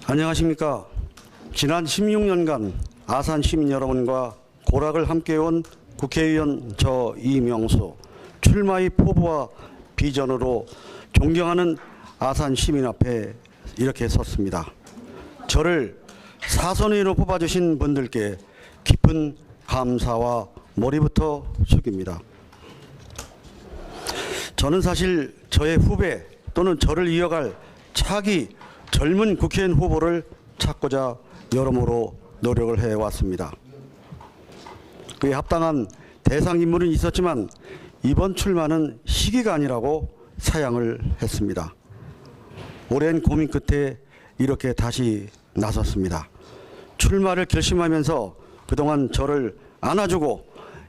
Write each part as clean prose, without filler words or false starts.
안녕하십니까. 지난 16년간 아산 시민 여러분과 고락을 함께해온 국회의원 저 이명수, 출마의 포부와 비전으로 존경하는 아산 시민 앞에 이렇게 섰습니다. 저를 사선의원으로 뽑아주신 분들께 깊은 감사와 머리부터 숙입니다. 저는 사실 저의 후배 또는 저를 이어갈 차기 젊은 국회의원 후보를 찾고자 여러모로 노력을 해왔습니다. 그에 합당한 대상 인물은 있었지만 이번 출마는 시기가 아니라고 사양을 했습니다. 오랜 고민 끝에 이렇게 다시 나섰습니다. 출마를 결심하면서 그동안 저를 안아주고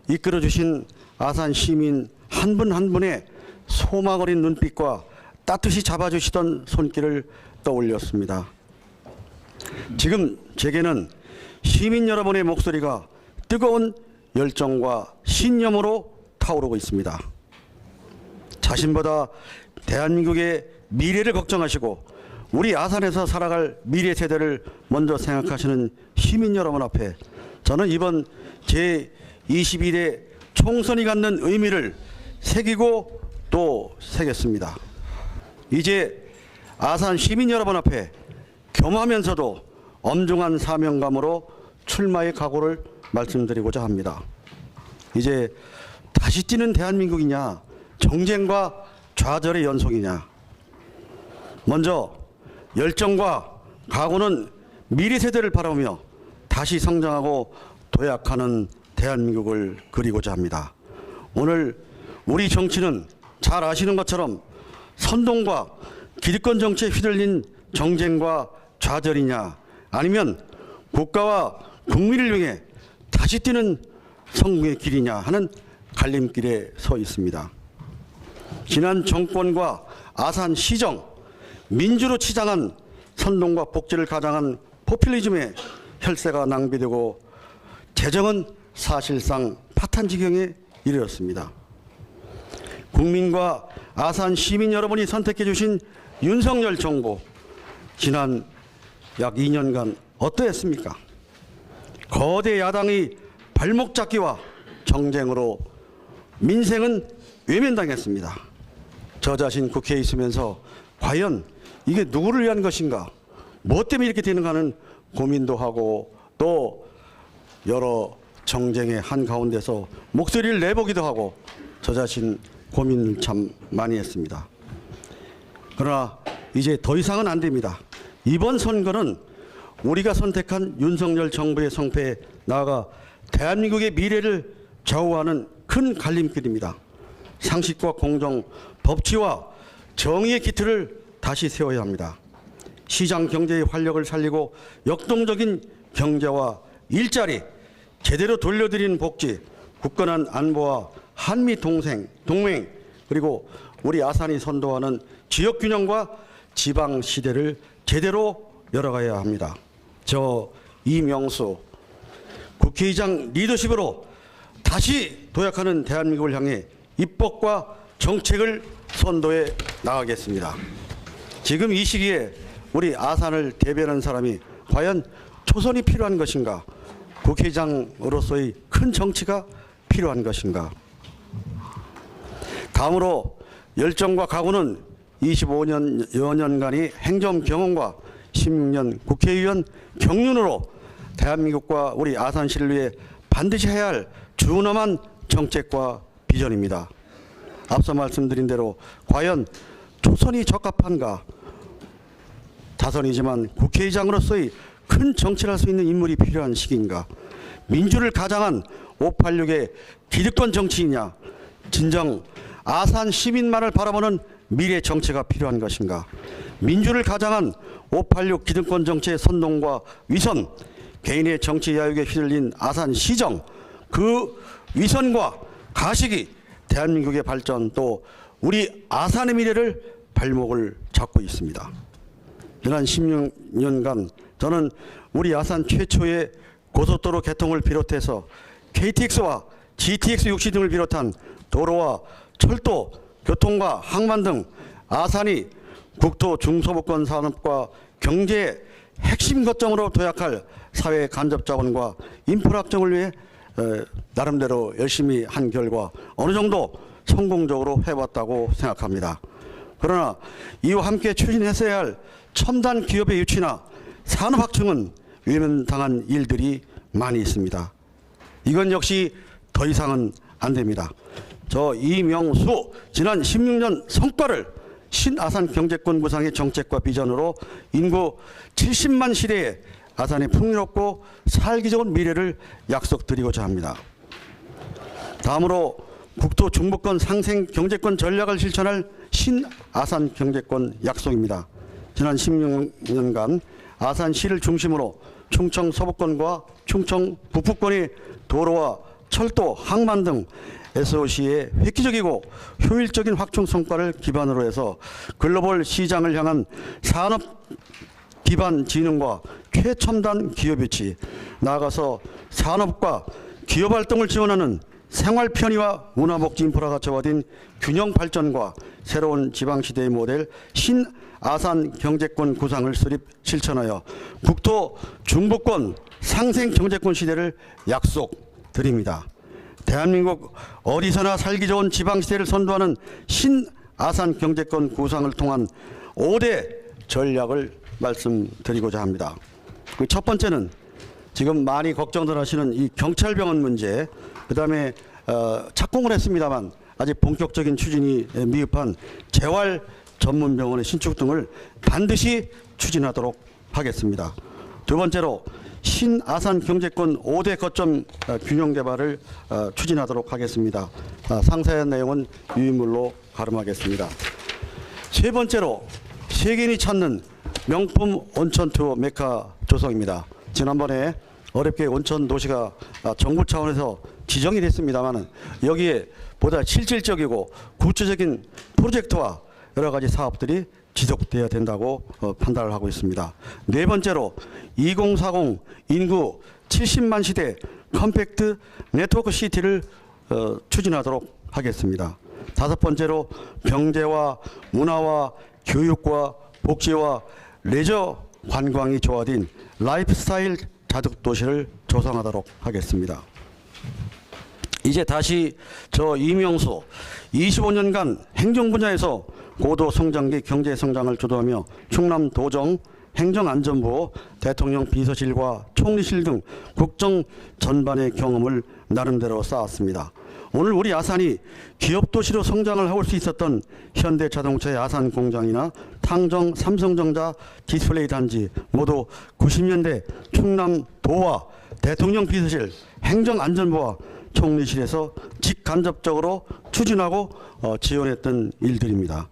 이끌어주신 아산 시민 한 분 한 분의 소망 어린 눈빛과 따뜻이 잡아주시던 손길을 떠올렸습니다. 지금 제게는 시민 여러분의 목소리가 뜨거운 열정과 신념으로 타오르고 있습니다. 자신보다 대한민국의 미래를 걱정하시고 우리 아산에서 살아갈 미래 세대를 먼저 생각하시는 시민 여러분 앞에 저는 이번 제21대 총선이 갖는 의미를 새기고 또 새겼습니다. 이제 아산 시민 여러분 앞에 겸하면서도 엄중한 사명감으로 출마의 각오를 말씀드리고자 합니다. 이제 다시 뛰는 대한민국이냐, 정쟁과 좌절의 연속이냐. 먼저 열정과 각오는 미래 세대를 바라보며 다시 성장하고 도약하는 대한민국을 그리고자 합니다. 오늘 우리 정치는 잘 아시는 것처럼 선동과 기득권 정치에 휘둘린 정쟁과 좌절이냐, 아니면 국가와 국민을 위해 다시 뛰는 성공의 길이냐 하는 갈림길에 서 있습니다. 지난 정권과 아산 시정, 민주로 치장한 선동과 복지를 가장한 포퓰리즘의 혈세가 낭비되고 재정은 사실상 파탄 지경에 이르렀습니다. 국민과 아산 시민 여러분이 선택해 주신 윤석열 정부, 지난 약 2년간 어떠했습니까? 거대 야당의 발목 잡기와 정쟁으로 민생은 외면당했습니다. 저 자신 국회에 있으면서 과연 이게 누구를 위한 것인가, 뭐 때문에 이렇게 되는가 하는 고민도 하고 또 여러 정쟁의 한가운데서 목소리를 내보기도 하고 저 자신 고민을 참 많이 했습니다. 그러나 이제 더 이상은 안 됩니다. 이번 선거는 우리가 선택한 윤석열 정부의 성패에 나아가 대한민국의 미래를 좌우하는 큰 갈림길입니다. 상식과 공정, 법치와 정의의 기틀을 다시 세워야 합니다. 시장 경제의 활력을 살리고 역동적인 경제와 일자리, 제대로 돌려드리는 복지, 굳건한 안보와 한미 동맹, 그리고 우리 아산이 선도하는 지역균형과 지방시대를 제대로 열어가야 합니다. 저 이명수 국회의장 리더십으로 다시 도약하는 대한민국을 향해 입법과 정책을 선도해 나가겠습니다. 지금 이 시기에 우리 아산을 대변하는 사람이 과연 초선이 필요한 것인가, 국회의장으로서의 큰 정치가 필요한 것인가. 다음으로 열정과 각오는 25여년간의 행정 경험과 16년 국회의원 경륜으로 대한민국과 우리 아산시를 위해 반드시 해야 할 준엄한 정책과 비전입니다. 앞서 말씀드린 대로 과연 초선이 적합한가, 자선이지만 국회의장으로서의 큰 정치를 할 수 있는 인물이 필요한 시기인가, 민주를 가장한 586의 기득권 정치이냐, 진정 아산 시민만을 바라보는 미래 정치가 필요한 것인가, 민주를 가장한 586 기득권 정치의 선동과 위선, 개인의 정치 야욕에 휘둘린 아산 시정, 그 위선과 가식이 대한민국의 발전 또 우리 아산의 미래를 발목을 잡고 있습니다. 지난 16년간 저는 우리 아산 최초의 고속도로 개통을 비롯해서 KTX와 GTX 육시 등을 비롯한 도로와 철도, 교통과 항만 등 아산이 국토 중소부권 산업과 경제 핵심 거점으로 도약할 사회 간접 자원과 인프라 확정을 위해 나름대로 열심히 한 결과 어느 정도 성공적으로 해왔다고 생각합니다. 그러나 이와 함께 추진했어야 할 첨단 기업의 유치나 산업 확충은 외면당한 일들이 많이 있습니다. 이건 역시 더 이상은 안 됩니다. 저 이명수 지난 16년 성과를 신아산 경제권 구상의 정책과 비전으로 인구 70만 시대에 아산의 풍요롭고 살기 좋은 미래를 약속드리고자 합니다. 다음으로 국토 중부권 상생 경제권 전략을 실천할 신아산 경제권 약속입니다. 지난 16년간 아산시를 중심으로 충청 서부권과 충청 북부권의 도로와 철도, 항만 등 SOC의 획기적이고 효율적인 확충 성과를 기반으로 해서 글로벌 시장을 향한 산업 기반 진흥과 최첨단 기업 유치, 나아가서 산업과 기업 활동을 지원하는 생활 편의와 문화복지 인프라가 조화된 균형 발전과 새로운 지방시대의 모델 신아산 경제권 구상을 수립 실천하여 국토 중부권 상생 경제권 시대를 약속드립니다. 대한민국 어디서나 살기 좋은 지방시대를 선도하는 신아산 경제권 구상을 통한 5대 전략을 말씀드리고자 합니다. 그 첫 번째는 지금 많이 걱정들 하시는 이 경찰병원 문제, 그 다음에 착공을 했습니다만 아직 본격적인 추진이 미흡한 재활 전문병원의 신축 등을 반드시 추진하도록 하겠습니다. 두 번째로 신아산 경제권 5대 거점 균형 개발을 추진하도록 하겠습니다. 상세한 내용은 유인물로 가름하겠습니다. 세 번째로 세계인이 찾는 명품 온천 투어 메카 조성입니다. 지난번에 어렵게 온천 도시가 정부 차원에서 지정이 됐습니다만 여기에 보다 실질적이고 구체적인 프로젝트와 여러 가지 사업들이 지속되어야 된다고 판단을 하고 있습니다. 네 번째로 2040 인구 70만 시대 컴팩트 네트워크 시티를 추진하도록 하겠습니다. 다섯 번째로 경제와 문화와 교육과 복지와 레저 관광이 조화된 라이프스타일 자득 도시를 조성하도록 하겠습니다. 이제 다시 저 이명수 25년간 행정 분야에서 고도 성장기 경제 성장을 주도하며 충남 도정 행정안전부 대통령 비서실과 총리실 등 국정 전반의 경험을 나름대로 쌓았습니다. 오늘 우리 아산이 기업도시로 성장을 할 수 있었던 현대자동차의 아산 공장이나 탕정 삼성전자 디스플레이 단지 모두 90년대 충남도와 대통령 비서실 행정안전부와 총리실에서 직간접적으로 추진하고 지원했던 일들입니다.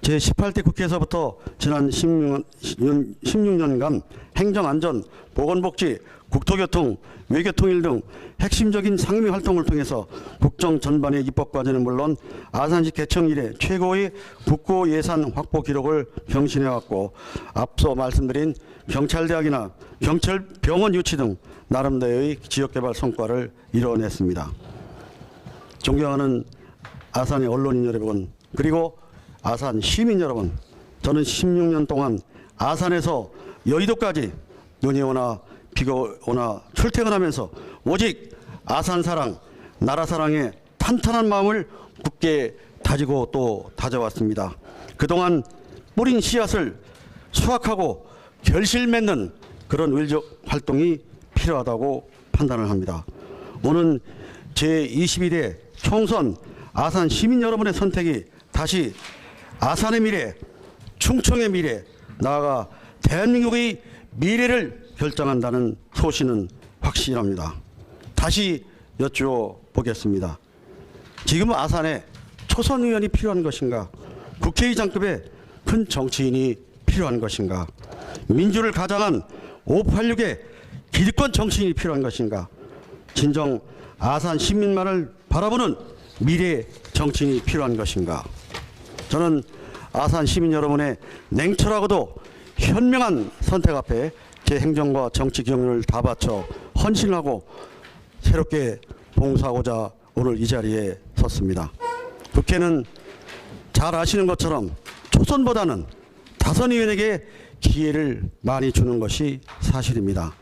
제18대 국회에서부터 지난 16년간 행정안전, 보건복지, 국토교통, 외교통일 등 핵심적인 상임위 활동을 통해서 국정 전반의 입법과제는 물론 아산시 개청 이래 최고의 국고 예산 확보 기록을 경신해왔고 앞서 말씀드린 경찰대학이나 경찰병원 유치 등 나름대로의 지역개발 성과를 이뤄냈습니다. 존경하는 아산의 언론인 여러분, 그리고 아산 시민 여러분, 저는 16년 동안 아산에서 여의도까지 눈이 오나 비가 오나 출퇴근하면서 오직 아산 사랑, 나라 사랑에 탄탄한 마음을 굳게 다지고 또 다져왔습니다. 그동안 뿌린 씨앗을 수확하고 결실 맺는 그런 의적 활동이 필요하다고 판단을 합니다. 오늘 제21대 총선 아산 시민 여러분의 선택이 다시 아산의 미래, 충청의 미래, 나아가 대한민국의 미래를 결정한다는 소신은 확실합니다. 다시 여쭈어 보겠습니다. 지금 아산에 초선 의원이 필요한 것인가? 국회의장급의 큰 정치인이 필요한 것인가? 민주를 가장한 586의 기득권 정치인이 필요한 것인가? 진정 아산 시민만을 바라보는 미래 정치인이 필요한 것인가? 저는 아산 시민 여러분의 냉철하고도 현명한 선택 앞에 제 행정과 정치 경륜을 다 바쳐 헌신하고 새롭게 봉사하고자 오늘 이 자리에 섰습니다. 국회는 잘 아시는 것처럼 초선보다는 다선 의원에게 기회를 많이 주는 것이 사실입니다.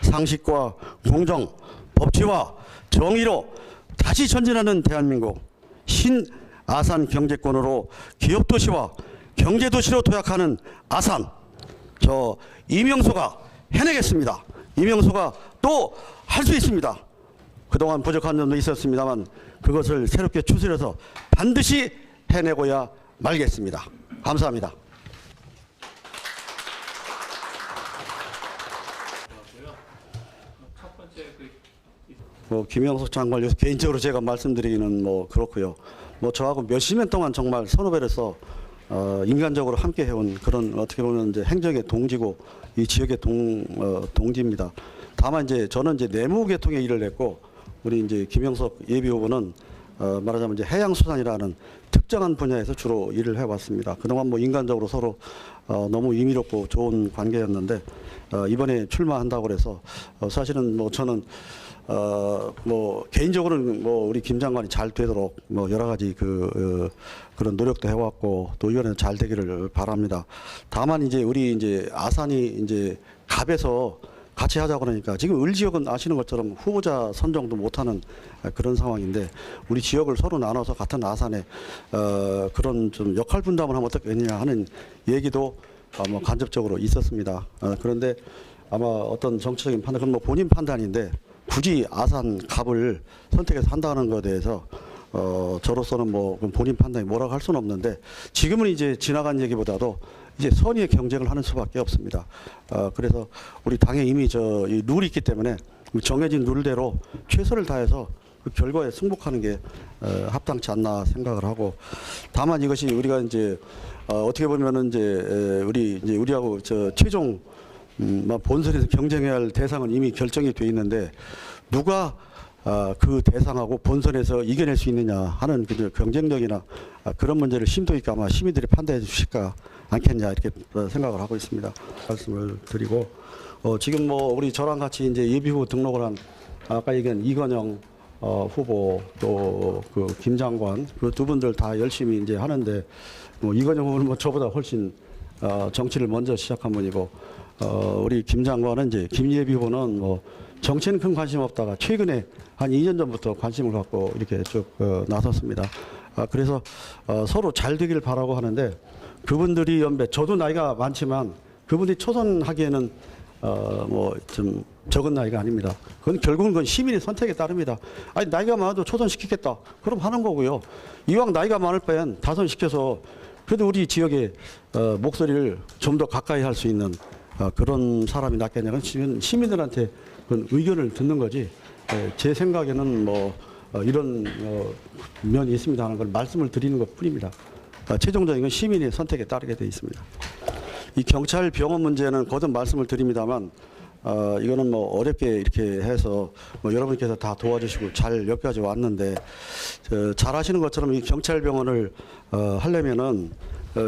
상식과 공정, 법치와 정의로 다시 전진하는 대한민국, 신아산 경제권으로 기업도시와 경제도시로 도약하는 아산, 저 이명수가 해내겠습니다. 이명수가 또 할 수 있습니다. 그동안 부족한 점도 있었습니다만 그것을 새롭게 추스려서 반드시 해내고야 말겠습니다. 감사합니다. 김영석 장관 개인적으로 제가 말씀드리기는 그렇고요. 저하고 몇십 년 동안 정말 선후배로서 인간적으로 함께 해온 그런 어떻게 보면 이제 행정의 동지고 이 지역의 동지입니다. 다만 이제 저는 이제 내무계통에 일을 했고 우리 이제 김영석 예비후보는 말하자면 이제 해양수산이라는 특정한 분야에서 주로 일을 해왔습니다. 그동안 인간적으로 서로 너무 의미롭고 좋은 관계였는데 이번에 출마한다고 그래서 사실은 저는 개인적으로는 우리 김 장관이 잘 되도록 여러 가지 그런 노력도 해왔고 또 이번에 잘 되기를 바랍니다. 다만 이제 우리 이제 아산이 이제 갑에서 같이 하자 그러니까 지금 을 지역은 아시는 것처럼 후보자 선정도 못하는 그런 상황인데 우리 지역을 서로 나눠서 같은 아산에 그런 좀 역할 분담을 하면 어떻겠느냐 하는 얘기도 간접적으로 있었습니다. 그런데 아마 어떤 정치적인 판단, 그건 본인 판단인데 굳이 아산 갑을 선택해서 한다는 것에 대해서 저로서는 본인 판단이 뭐라고 할 수는 없는데 지금은 이제 지나간 얘기보다도 이제 선의의 경쟁을 하는 수밖에 없습니다. 그래서 우리 당에 이미 이 룰이 있기 때문에 정해진 룰대로 최선을 다해서 그 결과에 승복하는 게 합당치 않나 생각을 하고 다만 이것이 우리가 이제 어떻게 보면은 이제 우리하고 최종 본선에서 경쟁해야 할 대상은 이미 결정이 돼 있는데 누가 그 대상하고 본선에서 이겨낼 수 있느냐 하는 그 경쟁력이나 그런 문제를 심도 있게 아마 시민들이 판단해 주실까 않겠냐 이렇게 생각을 하고 있습니다. 말씀을 드리고 지금 우리 저랑 같이 이제 예비후보 등록을 한 아까 얘기한 이건영 후보 또 그 김 장관 그 두 분들 다 열심히 이제 하는데 이건영 후보는 저보다 훨씬 정치를 먼저 시작한 분이고 우리 김 장관은 이제 김 예비후보는 정치는 큰 관심 없다가 최근에 한 2년 전부터 관심을 갖고 이렇게 쭉 나섰습니다. 그래서 서로 잘 되길 바라고 하는데 그분들이 연배 저도 나이가 많지만 그분들이 초선하기에는 좀 적은 나이가 아닙니다. 결국은 시민의 선택에 따릅니다. 아니 나이가 많아도 초선시키겠다. 그럼 하는 거고요. 이왕 나이가 많을 바엔 다선시켜서 그래도 우리 지역의 목소리를 좀 더 가까이 할 수 있는 그런 사람이 낫겠냐는 시민들한테 그 의견을 듣는 거지. 제 생각에는 이런 면이 있습니다 하는 걸 말씀을 드리는 것 뿐입니다. 최종적인 건 시민의 선택에 따르게 되어 있습니다. 이 경찰 병원 문제는 거듭 말씀을 드립니다만 이거는 어렵게 이렇게 해서 여러분께서 다 도와주시고 잘 여기까지 왔는데 잘 아시는 것처럼 이 경찰 병원을 하려면은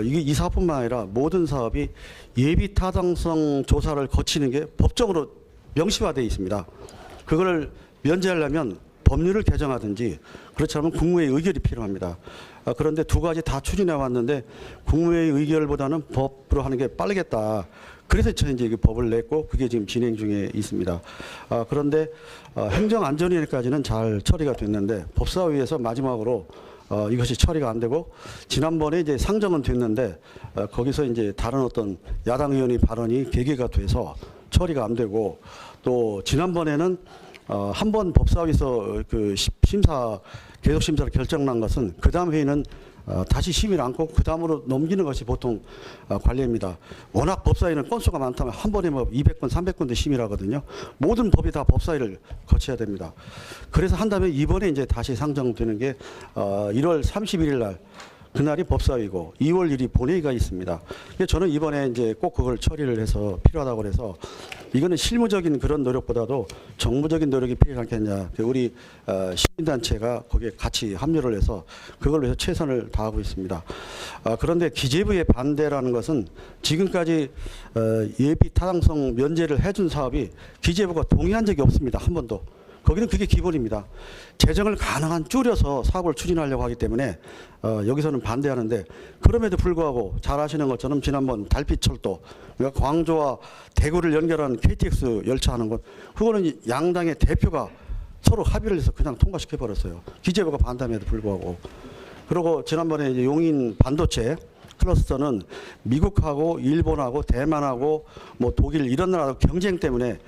이게 이 사업뿐만 아니라 모든 사업이 예비 타당성 조사를 거치는 게 법적으로 명시화되어 있습니다. 그걸 면제하려면 법률을 개정하든지 그렇지 않으면 국무회의 의결이 필요합니다. 그런데 두 가지 다 추진해 왔는데 국무회의 의결보다는 법으로 하는 게 빠르겠다. 그래서 저는 이제 법을 냈고 그게 지금 진행 중에 있습니다. 그런데 행정안전위원회까지는 잘 처리가 됐는데 법사위에서 마지막으로 이것이 처리가 안 되고 지난번에 이제 상정은 됐는데 거기서 이제 다른 어떤 야당 의원의 발언이 계기가 돼서 처리가 안 되고 또 지난번에는 한 번 법사위에서 그 심사 계속 심사를 결정난 것은 그 다음 회의는 다시 심의를 안고 그 다음으로 넘기는 것이 보통 관례입니다. 워낙 법사위는 건수가 많다면 한 번에 200건, 300건도 심의를 하거든요. 모든 법이 다 법사위를 거쳐야 됩니다. 그래서 한다면 이번에 이제 다시 상정되는 게 1월 31일 날 그날이 법사위고 2월 1일 본회의가 있습니다. 저는 이번에 이제 꼭 그걸 처리를 해서 필요하다고 그래서 이거는 실무적인 그런 노력보다도 정무적인 노력이 필요하지 않겠냐. 우리 시민단체가 거기에 같이 합류를 해서 그걸로 해서 최선을 다하고 있습니다. 그런데 기재부의 반대라는 것은 지금까지 예비 타당성 면제를 해준 사업이 기재부가 동의한 적이 없습니다. 한 번도. 거기는 그게 기본입니다. 재정을 가능한 줄여서 사업을 추진하려고 하기 때문에 여기서는 반대하는데, 그럼에도 불구하고 잘 아시는 것처럼 지난번 달빛철도, 그러니까 광주와 대구를 연결하는 KTX 열차 하는 것, 그거는 양당의 대표가 서로 합의를 해서 그냥 통과시켜 버렸어요. 기재부가 반대함에도 불구하고. 그리고 지난번에 이제 용인 반도체 클러스터는 미국하고 일본하고 대만하고 뭐 독일 이런 나라하고 경쟁 때문에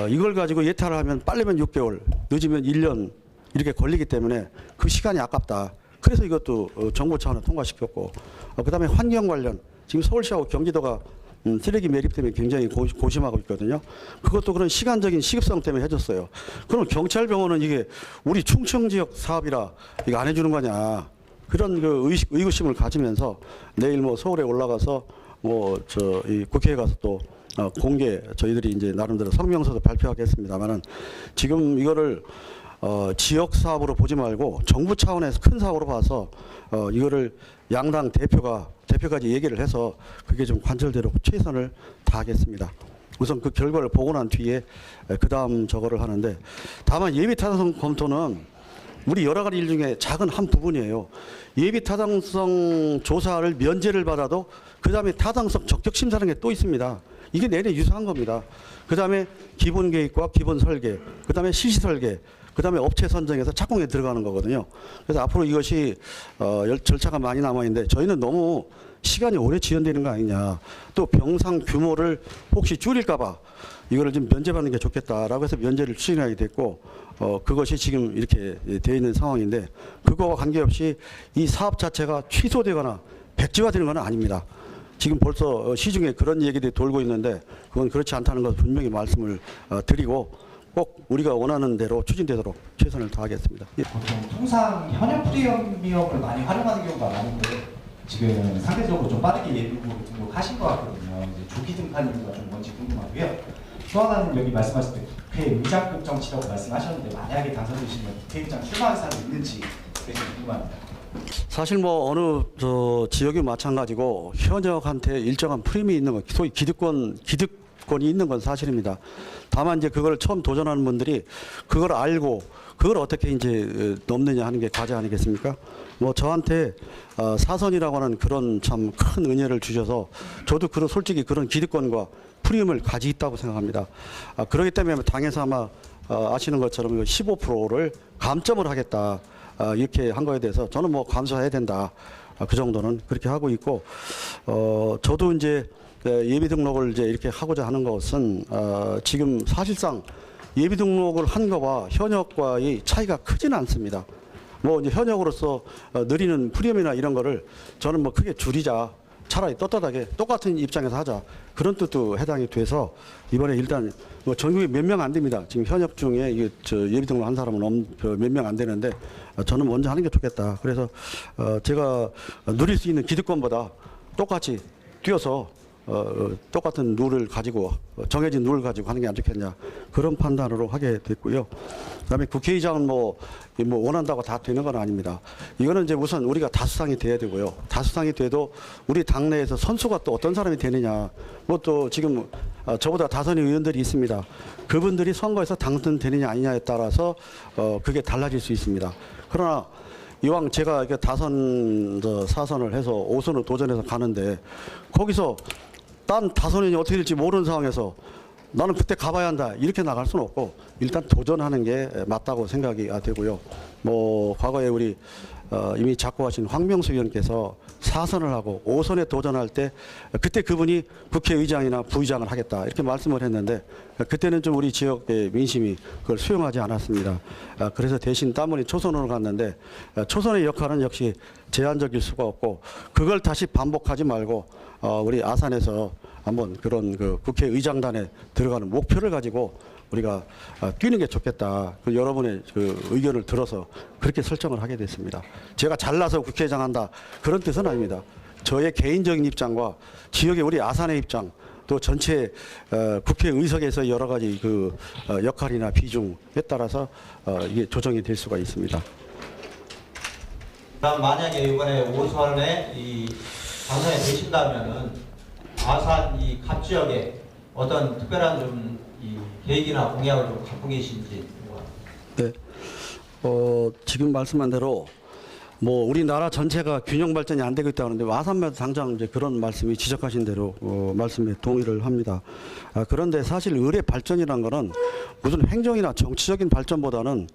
이걸 가지고 예탈을 하면 빠르면 6개월, 늦으면 1년 이렇게 걸리기 때문에 그 시간이 아깝다. 그래서 이것도 정부 차원에서 통과시켰고, 그다음에 환경 관련, 지금 서울시하고 경기도가 쓰레기 매립 때문에 굉장히 고심하고 있거든요. 그것도 그런 시간적인 시급성 때문에 해줬어요. 그럼 경찰병원은 이게 우리 충청 지역 사업이라 이거 안 해주는 거냐, 그런 그 의구심을 가지면서 내일 뭐 서울에 올라가서 뭐 이 국회에 가서 또 공개, 저희들이 이제 나름대로 성명서도 발표하겠습니다만은, 지금 이거를 지역 사업으로 보지 말고 정부 차원에서 큰 사업으로 봐서 이거를 양당 대표까지 얘기를 해서 그게 좀 관철대로 최선을 다하겠습니다. 우선 그 결과를 보고 난 뒤에 그 다음 저거를 하는데, 다만 예비 타당성 검토는 우리 여러 가지 일 중에 작은 한 부분이에요. 예비 타당성 조사를 면제를 받아도 그 다음에 타당성 적격 심사라는 게 또 있습니다. 이게 내내 유사한 겁니다. 그 다음에 기본 계획과 기본 설계, 그 다음에 실시 설계, 그 다음에 업체 선정해서 착공에 들어가는 거거든요. 그래서 앞으로 이것이 절차가 많이 남아있는데, 저희는 너무 시간이 오래 지연되는 거 아니냐. 또 병상 규모를 혹시 줄일까봐 이거를 좀 면제받는 게 좋겠다라고 해서 면제를 추진하게 됐고, 그것이 지금 이렇게 되어 있는 상황인데, 그거와 관계없이 이 사업 자체가 취소되거나 백지화되는 건 아닙니다. 지금 벌써 시중에 그런 얘기들이 돌고 있는데 그건 그렇지 않다는 것을 분명히 말씀을 드리고, 꼭 우리가 원하는 대로 추진되도록 최선을 다하겠습니다. 보통 통상 현역 프리미엄을 많이 활용하는 경우가 많은데, 지금 상대적으로 좀 빠르게 예비 등록하신 것 같거든요. 이제 조기 등판 이유가 좀 뭔지 궁금하고요. 또 하나는 여기 말씀하실 때 국회의장급 정치라고 말씀하셨는데, 만약에 당선되시면 국회의장 출마 의사도 있는지 그게 좀 궁금합니다. 사실 뭐 어느 지역이 마찬가지고 현역한테 일정한 프리미엄이 있는 것, 소위 기득권이 있는 건 사실입니다. 다만 이제 그걸 처음 도전하는 분들이 그걸 알고 그걸 어떻게 이제 넘느냐 하는 게 과제 아니겠습니까? 뭐 저한테 사선이라고 하는 그런 참 큰 은혜를 주셔서 저도 솔직히 그런 기득권과 프리미엄을 가지고 있다고 생각합니다. 그렇기 때문에 당에서 아마 아시는 것처럼 15%를 감점을 하겠다, 이렇게 한 거에 대해서 저는 뭐 감사해야 된다, 그 정도는 그렇게 하고 있고, 저도 이제 예비 등록을 이제 이렇게 하고자 하는 것은 지금 사실상 예비 등록을 한 거와 현역과의 차이가 크지는 않습니다. 뭐 이제 현역으로서 느리는 프리미엄이나 이런 거를 저는 뭐 크게 줄이자, 차라리 떳떳하게 똑같은 입장에서 하자, 그런 뜻도 해당이 돼서 이번에 일단 뭐 전국에 몇 명 안 됩니다. 지금 현역 중에 이게 예비 등록 한 사람은 몇 명 안 되는데 저는 먼저 하는 게 좋겠다. 그래서 제가 누릴 수 있는 기득권보다 똑같이 뛰어서 똑같은 룰을 가지고, 정해진 룰을 가지고 하는 게 안 좋겠냐, 그런 판단으로 하게 됐고요. 그다음에 국회의장은 뭐 원한다고 다 되는 건 아닙니다. 이거는 이제 우선 우리가 다수당이 돼야 되고요. 다수당이 돼도 우리 당내에서 선수가 또 어떤 사람이 되느냐, 뭐 또 지금 저보다 다선의 의원들이 있습니다. 그분들이 선거에서 당선되느냐 아니냐에 따라서 그게 달라질 수 있습니다. 그러나 이왕 제가 이렇게 다선 사선을 해서 5선으로 도전해서 가는데, 거기서 딴 다선이 어떻게 될지 모르는 상황에서 나는 그때 가봐야 한다, 이렇게 나갈 수는 없고 일단 도전하는 게 맞다고 생각이 되고요. 뭐 과거에 우리 이미 작고하신 황명수 의원께서 4선을 하고 5선에 도전할 때 그때 그분이 국회의장이나 부의장을 하겠다 이렇게 말씀을 했는데, 그때는 좀 우리 지역의 민심이 그걸 수용하지 않았습니다. 그래서 대신 따문이 초선으로 갔는데, 초선의 역할은 역시 제한적일 수가 없고, 그걸 다시 반복하지 말고 우리 아산에서 한번 그런 그 국회의장단에 들어가는 목표를 가지고 우리가 뛰는 게 좋겠다. 여러분의 그 의견을 들어서 그렇게 설정을 하게 됐습니다. 제가 잘나서 국회의장 한다, 그런 뜻은 아닙니다. 저의 개인적인 입장과 지역의 우리 아산의 입장, 또 전체 국회의석에서 여러 가지 그 역할이나 비중에 따라서 이게 조정이 될 수가 있습니다. 그럼 만약에 이번에 5선에 당선이 되신다면은 아산 갑 지역에 어떤 특별한 좀 계획이나 공약을 좀 갖고 계신지 네. 지금 말씀한 대로 뭐 우리나라 전체가 균형 발전이 안 되고 있다는데 아산면도 당장 이제 그런 말씀이 지적하신 대로 말씀에 동의를 합니다. 그런데 사실 의뢰 발전이란 거는 무슨 행정이나 정치적인 발전보다는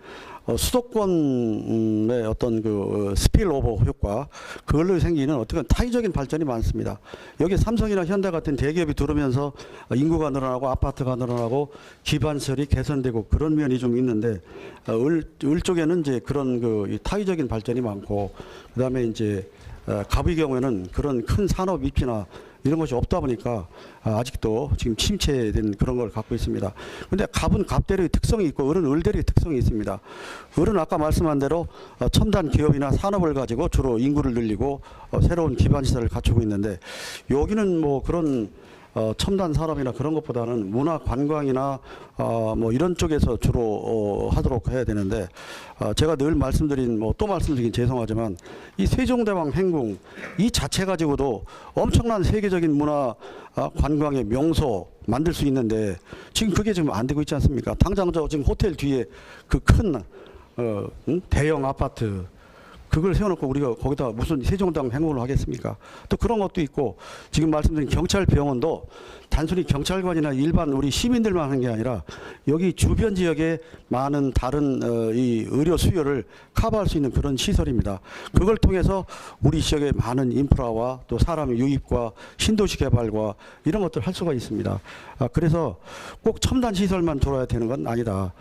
수도권의 어떤 그 스필오버 효과, 그걸로 생기는 어떻게 타의적인 발전이 많습니다. 여기 삼성이나 현대 같은 대기업이 들어오면서 인구가 늘어나고 아파트가 늘어나고 기반시설이 개선되고 그런 면이 좀 있는데 을 쪽에는 이제 그런 그 타의적인 발전이 많고, 그다음에 이제 갑의 경우에는 그런 큰 산업 입지나 이런 것이 없다 보니까 아직도 지금 침체된 그런 걸 갖고 있습니다. 그런데 갑은 갑대로의 특성이 있고 을은 을대로의 특성이 있습니다. 을은 아까 말씀한 대로 첨단 기업이나 산업을 가지고 주로 인구를 늘리고 새로운 기반 시설을 갖추고 있는데, 여기는 뭐 그런 첨단 산업이나 그런 것보다는 문화 관광이나 뭐 이런 쪽에서 주로 하도록 해야 되는데, 제가 늘 말씀드린 뭐 또 말씀드리긴 죄송하지만 이 세종대왕 행궁 이 자체 가지고도 엄청난 세계적인 문화 관광의 명소 만들 수 있는데 지금 그게 지금 안 되고 있지 않습니까? 당장 저 지금 호텔 뒤에 그 큰 대형 아파트 그걸 세워놓고 우리가 거기다 무슨 세종대왕 행궁을 하겠습니까? 또 그런 것도 있고, 지금 말씀드린 경찰병원도 단순히 경찰관이나 일반 우리 시민들만 하는 게 아니라 여기 주변 지역에 많은 다른 이 의료 수요를 커버할 수 있는 그런 시설입니다. 그걸 통해서 우리 지역의 많은 인프라와 또 사람 유입과 신도시 개발과 이런 것들을 할 수가 있습니다. 그래서 꼭 첨단 시설만 들어야 되는 건 아니다.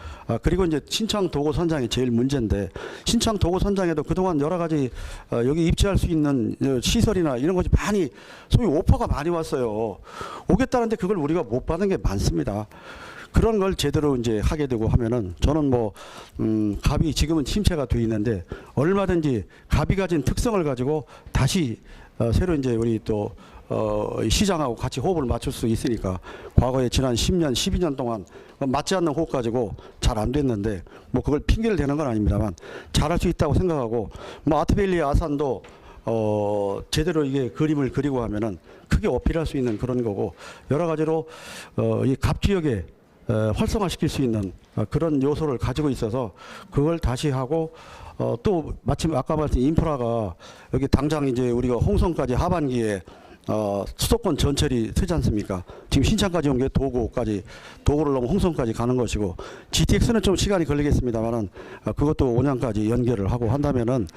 그리고 이제 신창 도고 선장이 제일 문제인데, 신창 도고 선장에도 그동안 여러 가지 여기 입지할 수 있는 시설이나 이런 것이 많이 소위 오퍼가 많이 왔어요. 오겠다는데 그걸 우리가 못 받은 게 많습니다. 그런 걸 제대로 이제 하게 되고 하면은 저는 뭐 갑이 지금은 침체가 돼 있는데 얼마든지 갑이 가진 특성을 가지고 다시 새로 이제 우리 또 시장하고 같이 호흡을 맞출 수 있으니까, 과거에 지난 10년, 12년 동안 맞지 않는 호흡 가지고 잘 안 됐는데 뭐 그걸 핑계를 대는 건 아닙니다만 잘할 수 있다고 생각하고, 뭐 아트밸리 아산도 제대로 이게 그림을 그리고 하면은 크게 어필할 수 있는 그런 거고, 여러 가지로 이 갑 지역에 활성화시킬 수 있는 그런 요소를 가지고 있어서 그걸 다시 하고, 또 마침 아까 말씀 인프라가 여기 당장 이제 우리가 홍성까지 하반기에 수도권 전철이 쓰지 않습니까? 지금 신창까지 온 게 도구까지, 도구를 넘어 홍성까지 가는 것이고, GTX는 좀 시간이 걸리겠습니다만은 그것도 5년까지 연결을 하고 한다면은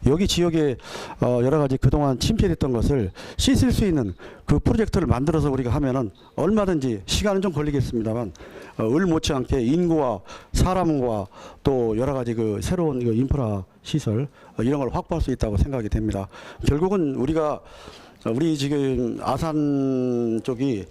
여기 지역에 여러 가지 그동안 침체됐던 것을 씻을 수 있는 그 프로젝트를 만들어서 우리가 하면은 얼마든지 시간은 좀 걸리겠습니다만 을 못지않게 인구와 사람과 또 여러 가지 그 새로운 그 인프라 시설 이런 걸 확보할 수 있다고 생각이 됩니다. 결국은 우리 지금 아산 쪽이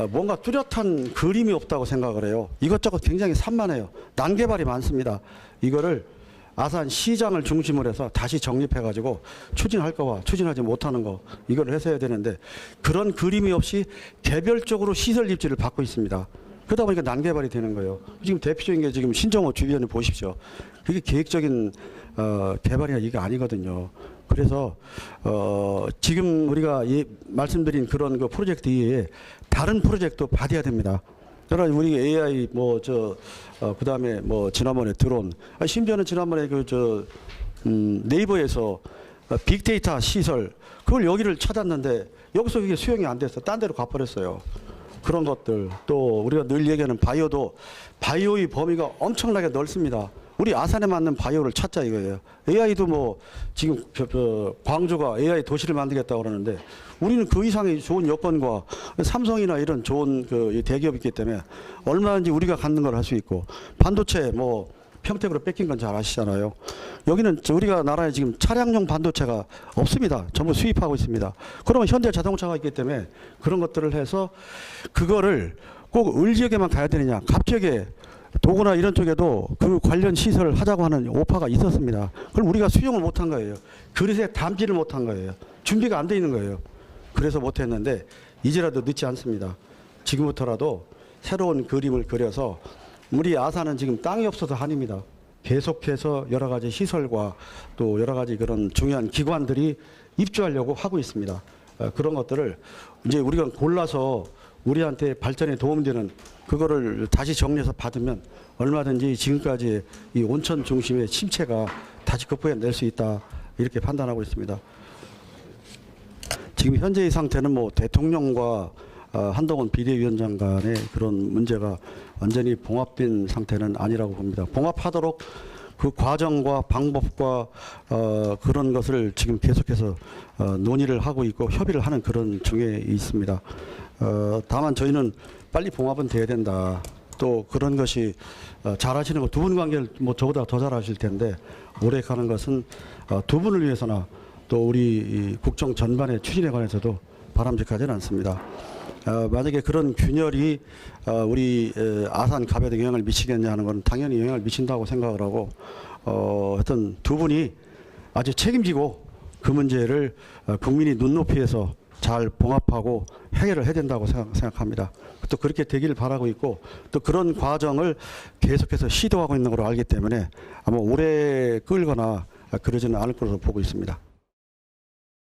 뭔가 뚜렷한 그림이 없다고 생각을 해요. 이것저것 굉장히 산만해요. 난개발이 많습니다. 이거를 아산 시장을 중심으로 해서 다시 정립해가지고 추진할 거와 추진하지 못하는 거 이걸 해서야 되는데, 그런 그림이 없이 개별적으로 시설 입지를 받고 있습니다. 그러다 보니까 난개발이 되는 거예요. 지금 대표적인 게 지금 신정호 주변을 보십시오. 그게 계획적인 개발이나 이게 아니거든요. 그래서 지금 우리가 말씀드린 그런 그 프로젝트 이외에 다른 프로젝트도 받아야 됩니다. 그러나 우리 AI 그다음에 뭐 지난번에 드론, 심지어는 지난번에 네이버에서 빅데이터 시설 그걸 여기를 찾았는데 여기서 그게 수용이 안 돼서 딴 데로 가버렸어요. 그런 것들, 또 우리가 늘 얘기하는 바이오도 바이오의 범위가 엄청나게 넓습니다. 우리 아산에 맞는 바이오를 찾자 이거예요. AI도 뭐 지금 광주가 AI 도시를 만들겠다고 그러는데 우리는 그 이상의 좋은 여건과 삼성이나 이런 좋은 그 대기업이 있기 때문에 얼마든지 우리가 갖는 걸 할 수 있고, 반도체 뭐 평택으로 뺏긴 건 잘 아시잖아요. 여기는 우리가 나라에 지금 차량용 반도체가 없습니다. 전부 수입하고 있습니다. 그러면 현대 자동차가 있기 때문에 그런 것들을 해서 그거를 꼭 을 지역에만 가야 되느냐, 갑 지역에 도구나 이런 쪽에도 그 관련 시설을 하자고 하는 오파가 있었습니다. 그걸 우리가 수용을 못한 거예요. 그릇에 담지를 못한 거예요. 준비가 안 돼 있는 거예요. 그래서 못했는데 이제라도 늦지 않습니다. 지금부터라도 새로운 그림을 그려서, 우리 아산은 지금 땅이 없어서 한입니다. 계속해서 여러 가지 시설과 또 여러 가지 그런 중요한 기관들이 입주하려고 하고 있습니다. 그런 것들을 이제 우리가 골라서 우리한테 발전에 도움되는 그거를 다시 정리해서 받으면 얼마든지 지금까지 이 온천 중심의 침체가 다시 극복해낼 수 있다 이렇게 판단하고 있습니다. 지금 현재의 상태는 뭐 대통령과 한동훈 비대위원장 간의 그런 문제가 완전히 봉합된 상태는 아니라고 봅니다. 봉합하도록 그 과정과 방법과 그런 것을 지금 계속해서 논의를 하고 있고 협의를 하는 그런 중에 있습니다. 다만 저희는 빨리 봉합은 돼야 된다. 또 그런 것이 잘하시는 거 두 분 관계를 뭐 저보다 더 잘하실 텐데 오래 가는 것은 두 분을 위해서나 또 우리 이 국정 전반의 추진에 관해서도 바람직하지는 않습니다. 만약에 그런 균열이 우리 아산 갑에도 영향을 미치겠냐 하는 건 당연히 영향을 미친다고 생각을 하고 하여튼 두 분이 아주 책임지고 그 문제를 국민이 눈높이에서 잘 봉합하고 해결을 해야 된다고 생각합니다. 또 그렇게 되기를 바라고 있고 또 그런 과정을 계속해서 시도하고 있는 걸로 알기 때문에 아마 오래 끌거나 그러지는 않을 것으로 보고 있습니다.